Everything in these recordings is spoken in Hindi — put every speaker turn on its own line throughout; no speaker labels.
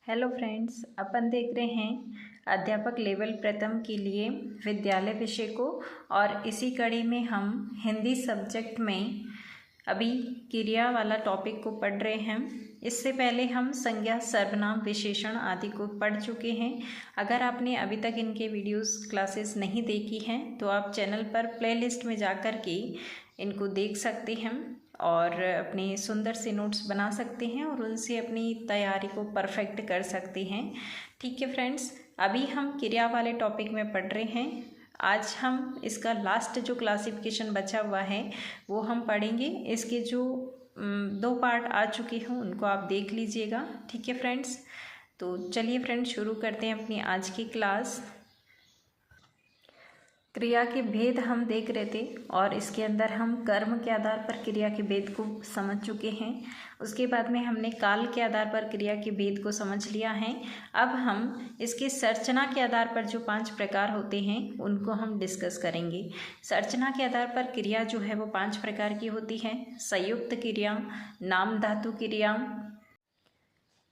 हेलो फ्रेंड्स, अपन देख रहे हैं अध्यापक लेवल प्रथम के लिए विद्यालय विषय को। और इसी कड़ी में हम हिंदी सब्जेक्ट में अभी क्रिया वाला टॉपिक को पढ़ रहे हैं। इससे पहले हम संज्ञा, सर्वनाम, विशेषण आदि को पढ़ चुके हैं। अगर आपने अभी तक इनके वीडियोस क्लासेस नहीं देखी हैं तो आप चैनल पर प्लेलिस्ट में जाकर के इनको देख सकते हैं और अपने सुंदर से नोट्स बना सकते हैं और उनसे अपनी तैयारी को परफेक्ट कर सकते हैं। ठीक है फ्रेंड्स, अभी हम क्रिया वाले टॉपिक में पढ़ रहे हैं। आज हम इसका लास्ट जो क्लासिफिकेशन बचा हुआ है वो हम पढ़ेंगे। इसके जो 2 पार्ट आ चुके हैं उनको आप देख लीजिएगा। ठीक है फ्रेंड्स, तो चलिए फ्रेंड्स शुरू करते हैं अपनी आज की क्लास। क्रिया के भेद हम देख रहे थे और इसके अंदर हम कर्म के आधार पर क्रिया के भेद को समझ चुके हैं। उसके बाद में हमने काल के आधार पर क्रिया के भेद को समझ लिया है। अब हम इसके संरचना के आधार पर जो 5 प्रकार होते हैं उनको हम डिस्कस करेंगे। संरचना के आधार पर क्रिया जो है वो 5 प्रकार की होती है। संयुक्त क्रिया, नाम धातु क्रिया,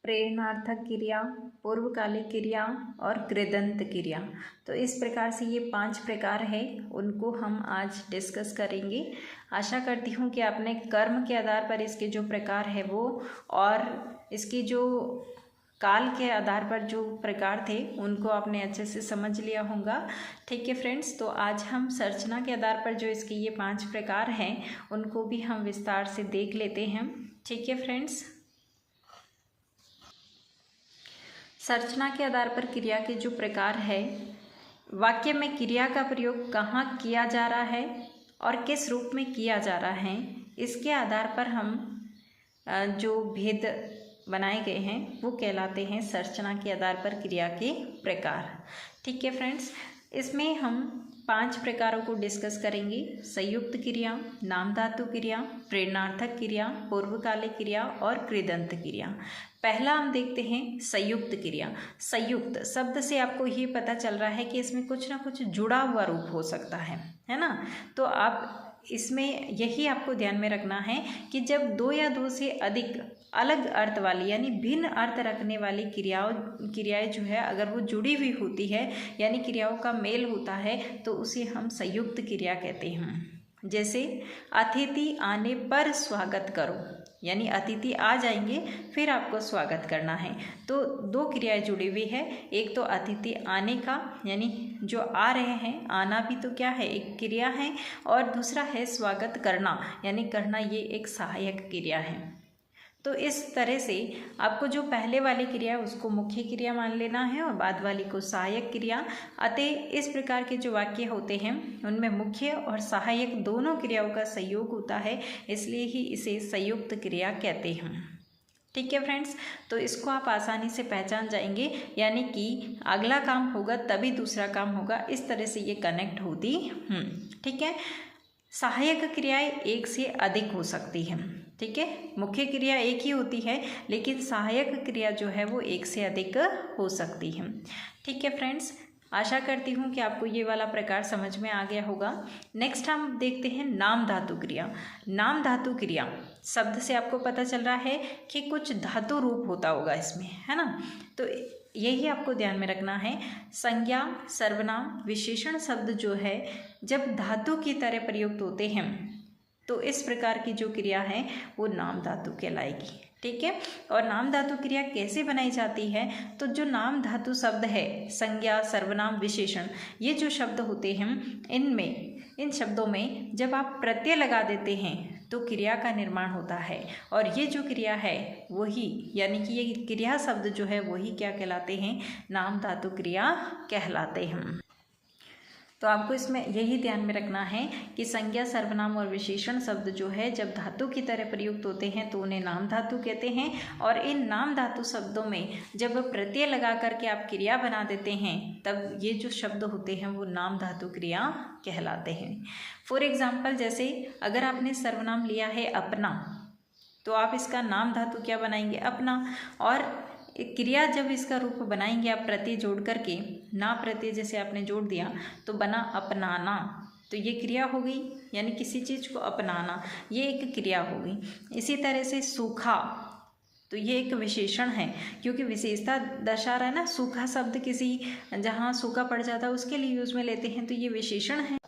प्रेरणार्थक क्रिया, पूर्वकालिक क्रिया और कृदंत क्रिया। तो इस प्रकार से ये 5 प्रकार है, उनको हम आज डिस्कस करेंगे। आशा करती हूँ कि आपने कर्म के आधार पर इसके जो प्रकार है वो और इसकी जो काल के आधार पर जो प्रकार थे उनको आपने अच्छे से समझ लिया होगा। ठीक है फ्रेंड्स, तो आज हम संरचना के आधार पर जो इसके ये 5 प्रकार हैं उनको भी हम विस्तार से देख लेते हैं। ठीक है फ्रेंड्स, संरचना के आधार पर क्रिया के जो प्रकार है, वाक्य में क्रिया का प्रयोग कहाँ किया जा रहा है और किस रूप में किया जा रहा है, इसके आधार पर हम जो भेद बनाए गए हैं वो कहलाते हैं संरचना के आधार पर क्रिया के प्रकार। ठीक है फ्रेंड्स, इसमें हम 5 प्रकारों को डिस्कस करेंगे। संयुक्त क्रिया, नाम धातु क्रिया, प्रेरणार्थक क्रिया, पूर्वकालिक क्रिया और कृदंत क्रिया। पहला हम देखते हैं संयुक्त क्रिया। संयुक्त शब्द से आपको ये पता चल रहा है कि इसमें कुछ ना कुछ जुड़ा हुआ रूप हो सकता है ना। तो आप इसमें यही आपको ध्यान में रखना है कि जब 2 या 2 से अधिक अलग अर्थ वाली यानी भिन्न अर्थ रखने वाली क्रियाएं जो है अगर वो जुड़ी हुई होती है यानी क्रियाओं का मेल होता है तो उसे हम संयुक्त क्रिया कहते हैं। जैसे अतिथि आने पर स्वागत करो, यानी अतिथि आ जाएंगे फिर आपको स्वागत करना है। तो 2 क्रियाएं जुड़ी हुई है। एक तो अतिथि आने का यानी जो आ रहे हैं, आना भी तो क्या है, एक क्रिया है। और दूसरा है स्वागत करना, यानी करना, ये एक सहायक क्रिया है। तो इस तरह से आपको जो पहले वाली क्रिया है उसको मुख्य क्रिया मान लेना है और बाद वाली को सहायक क्रिया। अतः इस प्रकार के जो वाक्य होते हैं उनमें मुख्य और सहायक दोनों क्रियाओं का संयोग होता है, इसलिए ही इसे संयुक्त क्रिया कहते हैं। ठीक है फ्रेंड्स, तो इसको आप आसानी से पहचान जाएंगे, यानी कि अगला काम होगा तभी दूसरा काम होगा, इस तरह से ये कनेक्ट होती। ठीक है, सहायक क्रियाएं एक से अधिक हो सकती हैं। ठीक है, मुख्य क्रिया एक ही होती है लेकिन सहायक क्रिया जो है वो एक से अधिक हो सकती है। ठीक है फ्रेंड्स, आशा करती हूँ कि आपको ये वाला प्रकार समझ में आ गया होगा। नेक्स्ट हम देखते हैं नाम धातु क्रिया। नाम धातु क्रिया शब्द से आपको पता चल रहा है कि कुछ धातु रूप होता होगा इसमें, है ना। तो यही आपको ध्यान में रखना है। संज्ञा, सर्वनाम, विशेषण शब्द जो है जब धातु की तरह प्रयुक्त होते हैं तो इस प्रकार की जो क्रिया है वो नाम धातु कहलाएगी। ठीक है, और नाम धातु क्रिया कैसे बनाई जाती है, तो जो नाम धातु शब्द है, संज्ञा, सर्वनाम, विशेषण, ये जो शब्द होते हैं इन शब्दों में जब आप प्रत्यय लगा देते हैं तो क्रिया का निर्माण होता है। और ये जो क्रिया है वही, यानी कि ये क्रिया शब्द जो है वही क्या कहलाते हैं, नाम धातु क्रिया कहलाते हैं। तो आपको इसमें यही ध्यान में रखना है कि संज्ञा, सर्वनाम और विशेषण शब्द जो है जब धातु की तरह प्रयुक्त होते हैं तो उन्हें नाम धातु कहते हैं। और इन नाम धातु शब्दों में जब प्रत्यय लगा करके आप क्रिया बना देते हैं तब ये जो शब्द होते हैं वो नाम धातु क्रिया कहलाते हैं। फॉर एग्जाम्पल, जैसे अगर आपने सर्वनाम लिया है अपना, तो आप इसका नाम धातु क्या बनाएंगे, अपना। और क्रिया जब इसका रूप बनाएंगे आप प्रत्यय जोड़ करके, ना प्रत्यय जैसे आपने जोड़ दिया तो बना अपनाना, तो ये क्रिया हो गई, यानी किसी चीज़ को अपनाना, ये एक क्रिया हो गई। इसी तरह से सूखा, तो ये एक विशेषण है, क्योंकि विशेषता दर्शा रहा है ना, सूखा शब्द किसी जहाँ सूखा पड़ जाता है उसके लिए यूज में लेते हैं, तो ये विशेषण है।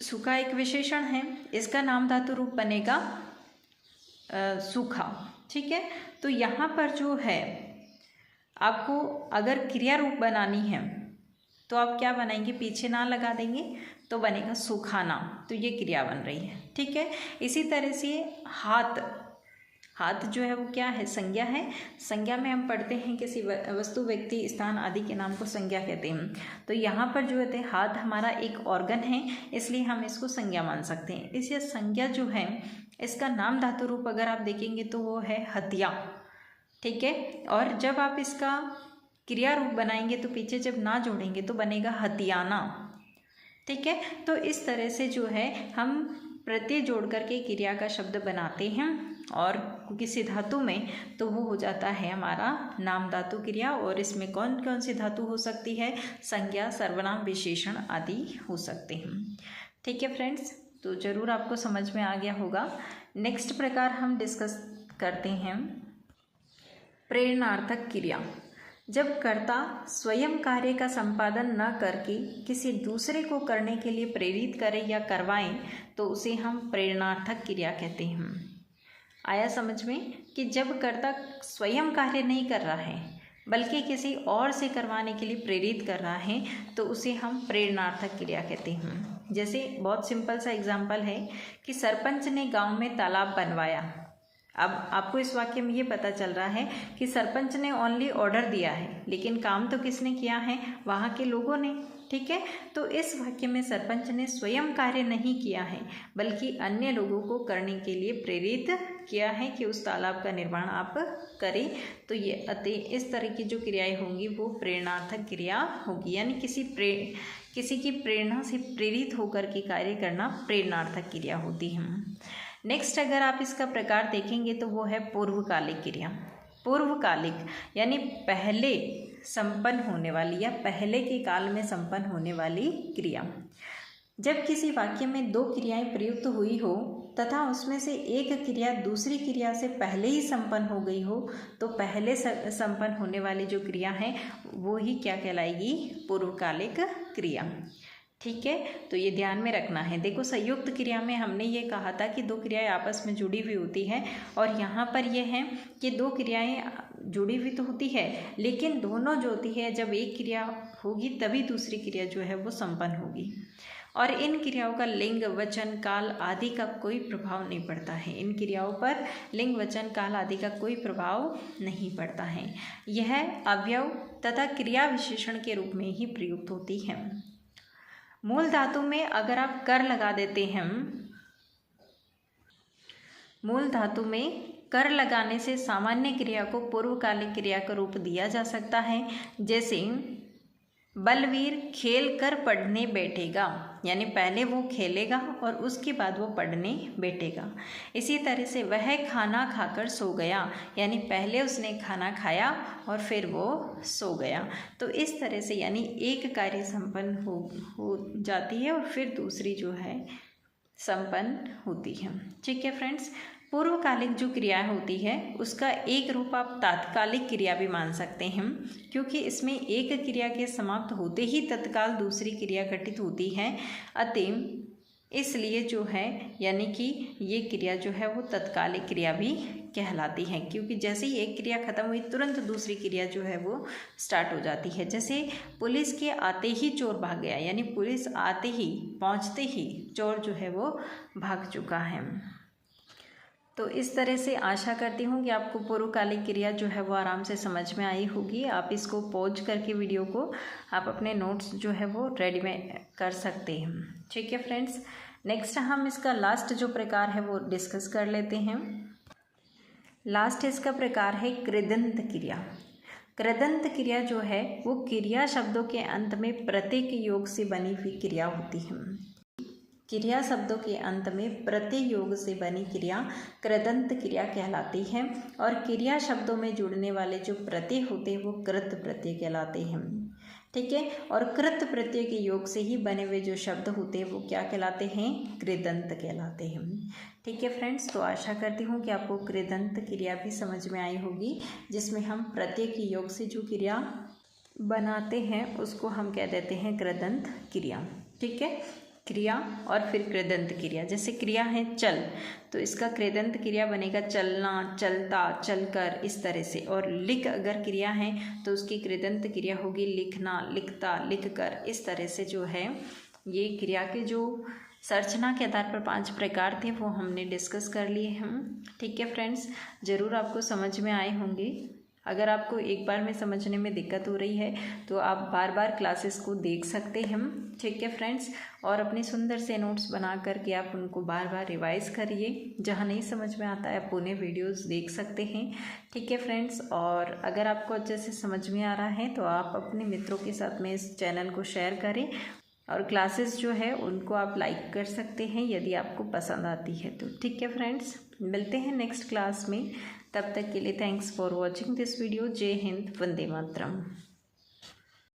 सूखा एक विशेषण है, इसका नाम धातु रूप बनेगा सूखा। ठीक है, तो यहाँ पर जो है आपको अगर क्रिया रूप बनानी है तो आप क्या बनाएंगे, पीछे ना लगा देंगे तो बनेगा सुखाना, तो ये क्रिया बन रही है। ठीक है, इसी तरह से हाथ, हाथ जो है वो क्या है, संज्ञा है। संज्ञा में हम पढ़ते हैं किसी वस्तु, व्यक्ति, स्थान आदि के नाम को संज्ञा कहते हैं। तो यहाँ पर जो है हाथ हमारा एक ऑर्गन है, इसलिए हम इसको संज्ञा मान सकते हैं। इसलिए संज्ञा जो है इसका नाम धातु रूप अगर आप देखेंगे तो वो है हत्या। ठीक है, और जब आप इसका क्रिया रूप बनाएंगे तो पीछे जब ना जोड़ेंगे तो बनेगा हत्याना। ठीक है, तो इस तरह से जो है हम प्रत्यय जोड़ करके क्रिया का शब्द बनाते हैं, और किसी धातु में तो वो हो जाता है हमारा नाम धातु क्रिया। और इसमें कौन कौन सी धातु हो सकती है, संज्ञा, सर्वनाम, विशेषण आदि हो सकते हैं। ठीक है फ्रेंड्स, तो ज़रूर आपको समझ में आ गया होगा। नेक्स्ट प्रकार हम डिस्कस करते हैं प्रेरणार्थक क्रिया। जब कर्ता स्वयं कार्य का संपादन न करके किसी दूसरे को करने के लिए प्रेरित करे या करवाएं तो उसे हम प्रेरणार्थक क्रिया कहते हैं। आया समझ में कि जब कर्ता स्वयं कार्य नहीं कर रहा है बल्कि किसी और से करवाने के लिए प्रेरित कर रहा है तो उसे हम प्रेरणार्थक क्रिया कहते हैं। जैसे बहुत सिंपल सा एग्जाम्पल है कि सरपंच ने गांव में तालाब बनवाया। अब आपको इस वाक्य में ये पता चल रहा है कि सरपंच ने ओनली ऑर्डर दिया है, लेकिन काम तो किसने किया है, वहाँ के लोगों ने। ठीक है, तो इस वाक्य में सरपंच ने स्वयं कार्य नहीं किया है बल्कि अन्य लोगों को करने के लिए प्रेरित किया है कि उस तालाब का निर्माण आप करें। तो ये इस तरह की जो क्रियाएं होंगी वो प्रेरणार्थक क्रिया होगी, यानी किसी की प्रेरणा से प्रेरित होकर के कार्य करना प्रेरणार्थक क्रिया होती है। नेक्स्ट अगर आप इसका प्रकार देखेंगे तो वो है पूर्वकालिक क्रिया। पूर्वकालिक यानी पहले संपन्न होने वाली या पहले के काल में संपन्न होने वाली क्रिया। जब किसी वाक्य में दो क्रियाएं प्रयुक्त हुई हो तथा उसमें से एक क्रिया दूसरी क्रिया से पहले ही संपन्न हो गई हो तो पहले संपन्न होने वाली जो क्रिया है वो ही क्या कहलाएगी, पूर्वकालिक क्रिया। ठीक है, तो ये ध्यान में रखना है। देखो संयुक्त क्रिया में हमने ये कहा था कि दो क्रियाएं आपस में जुड़ी हुई होती है, और यहाँ पर ये है कि दो क्रियाएं जुड़ी हुई तो होती है लेकिन दोनों जो होती है जब एक क्रिया होगी तभी दूसरी क्रिया जो है वो संपन्न होगी। और इन क्रियाओं का लिंग, वचन, काल आदि का कोई प्रभाव नहीं पड़ता है। इन क्रियाओं पर लिंग, वचन, काल आदि का कोई प्रभाव नहीं पड़ता है। यह अवयव तथा क्रिया विशेषण के रूप में ही प्रयुक्त होती है। मूल धातु में अगर आप कर लगा देते हैं, मूल धातु में कर लगाने से सामान्य क्रिया को पूर्वकालिक क्रिया का रूप दिया जा सकता है। जैसे बलवीर खेल कर पढ़ने बैठेगा, यानी पहले वो खेलेगा और उसके बाद वो पढ़ने बैठेगा। इसी तरह से वह खाना खाकर सो गया, यानी पहले उसने खाना खाया और फिर वो सो गया। तो इस तरह से यानी एक कार्य संपन्न हो जाती है और फिर दूसरी जो है संपन्न होती है। ठीक है फ्रेंड्स, पूर्वकालिक जो क्रिया होती है उसका एक रूप आप तात्कालिक क्रिया भी मान सकते हैं, क्योंकि इसमें एक क्रिया के समाप्त होते ही तत्काल दूसरी क्रिया घटित होती है। अतः इसलिए जो है यानी कि ये क्रिया जो है वो तत्कालिक क्रिया भी कहलाती है, क्योंकि जैसे ही एक क्रिया खत्म हुई तुरंत दूसरी क्रिया जो है वो स्टार्ट हो जाती है। जैसे पुलिस के आते ही चोर भाग गया, यानी पुलिस आते ही, पहुंचते ही चोर जो है वो भाग चुका है। तो इस तरह से आशा करती हूँ कि आपको पूर्वकालिक क्रिया जो है वो आराम से समझ में आई होगी। आप इसको पॉज करके वीडियो को आप अपने नोट्स जो है वो रेडी में कर सकते हैं। ठीक है फ्रेंड्स, नेक्स्ट हम इसका लास्ट जो प्रकार है वो डिस्कस कर लेते हैं। लास्ट इसका प्रकार है कृदंत क्रिया। कृदंत क्रिया जो है वो क्रिया शब्दों के अंत में प्रत्यय के योग से बनी हुई क्रिया होती है। क्रिया शब्दों के अंत में प्रत्यय योग से बनी क्रिया कृदंत क्रिया कहलाती है, और क्रिया शब्दों में जुड़ने वाले जो प्रत्यय होते हैं वो कृत प्रत्यय कहलाते हैं। ठीक है। और कृत प्रत्यय के योग से ही बने हुए जो शब्द होते हैं वो क्या कहलाते हैं? कृदंत कहलाते हैं। ठीक है फ्रेंड्स, तो आशा करती हूँ कि आपको कृदंत क्रिया भी समझ में आई होगी, जिसमें हम प्रत्यय के योग से जो क्रिया बनाते हैं उसको हम कह देते हैं कृदंत क्रिया। ठीक है, क्रिया और फिर कृदंत क्रिया। जैसे क्रिया है चल, तो इसका कृदंत क्रिया बनेगा चलना, चलता, चलकर, इस तरह से। और लिख अगर क्रिया है तो उसकी कृदंत क्रिया होगी लिखना, लिखता, लिखकर, इस तरह से जो है ये क्रिया के जो संरचना के आधार पर 5 प्रकार थे वो हमने डिस्कस कर लिए हम। ठीक है फ्रेंड्स, ज़रूर आपको समझ में आए होंगे। अगर आपको एक बार में समझने में दिक्कत हो रही है तो आप बार बार क्लासेस को देख सकते हैं। ठीक है फ्रेंड्स, और अपने सुंदर से नोट्स बना करके आप उनको बार बार रिवाइज करिए। जहाँ नहीं समझ में आता है आप उन्हें वीडियोस देख सकते हैं। ठीक है फ्रेंड्स, और अगर आपको अच्छे से समझ में आ रहा है तो आप अपने मित्रों के साथ में इस चैनल को शेयर करें, और क्लासेस जो है उनको आप लाइक कर सकते हैं यदि आपको पसंद आती है तो। ठीक है फ्रेंड्स, मिलते हैं नेक्स्ट क्लास में। तब तक के लिए thanks for watching this video. जय हिंद, वंदे मातरम।